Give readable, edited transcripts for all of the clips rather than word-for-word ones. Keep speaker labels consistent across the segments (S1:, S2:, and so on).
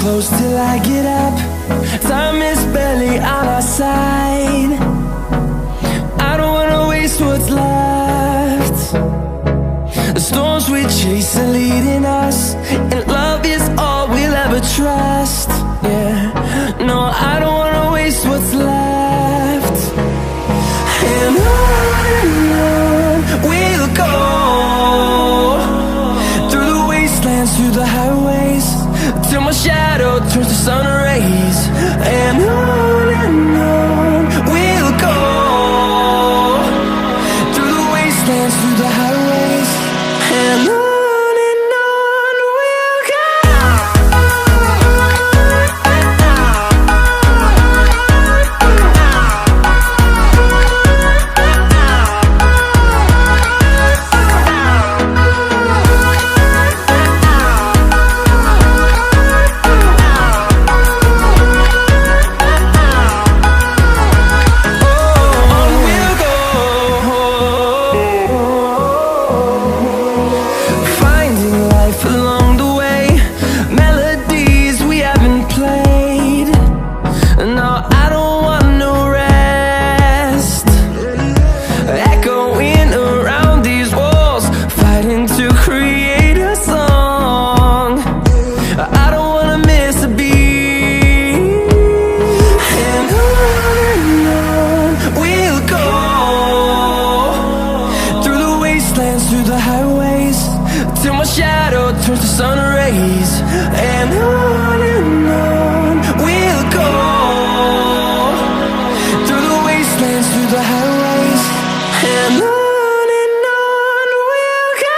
S1: close till I get up. Time is barely on our side. I don't wanna waste what's left. The storms we chase are leading us, and love is all we'll ever trust. Yeah, no, I don't wanna waste what's left. And on we'll go, through the wastelands, through the highways, till my shadow turns to sun rays. And on we'll go, through the wastelands, through the highways, and on we'll go. Through the highways, till my shadow turns to sun rays. And on we'll go, through the wastelands, through the highways, and on we'll go.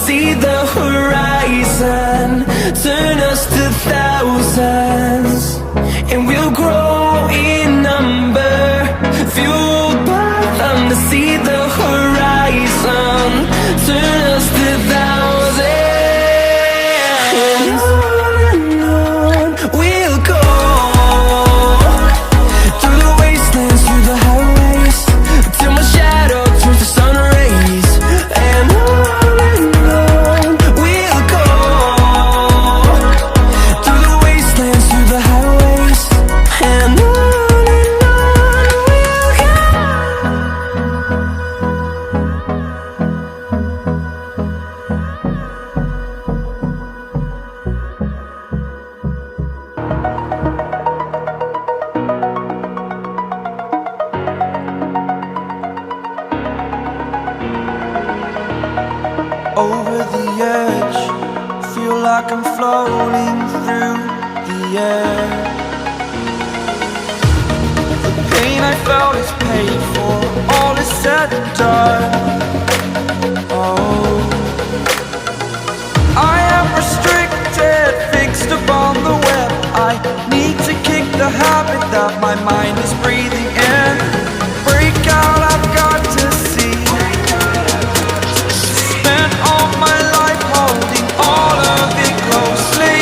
S1: See the horizon turn us to thousands, and we'll grow in number, fueled by them. To see the horizon turn us to thousands, and on we'll go, through the wastelands, through the highways, till my shadow turns to sun rays. And
S2: over the edge, feel like I'm floating through the air. The pain I felt is paid for, all is said and done. Oh, I am restricted, fixed upon the web. I need to kick the habit that my mind is breathing in. Break out, I've got to see. Spent all my life holding all of it closely.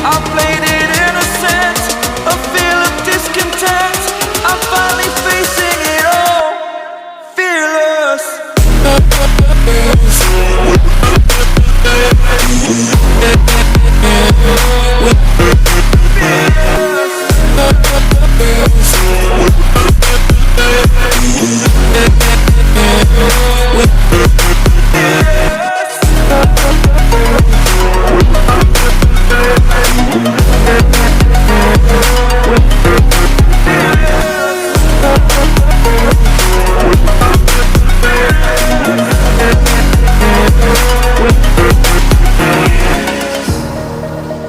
S2: I played it innocent, a feel of discontent. I'm finally facing it all, fearless.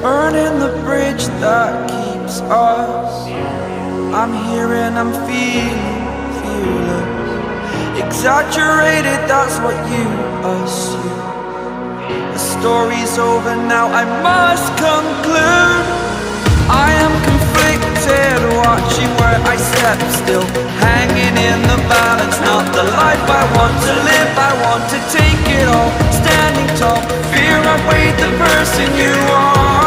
S2: Burning the bridge that keeps us. I'm here and I'm feeling fearless. Exaggerated, that's what you assume. The story's over now, I must conclude. I am conflicted, watching where I step still, hanging in the balance. Not the life I want to live, I want to take it all. Standing tall, fear I weighed the person you are.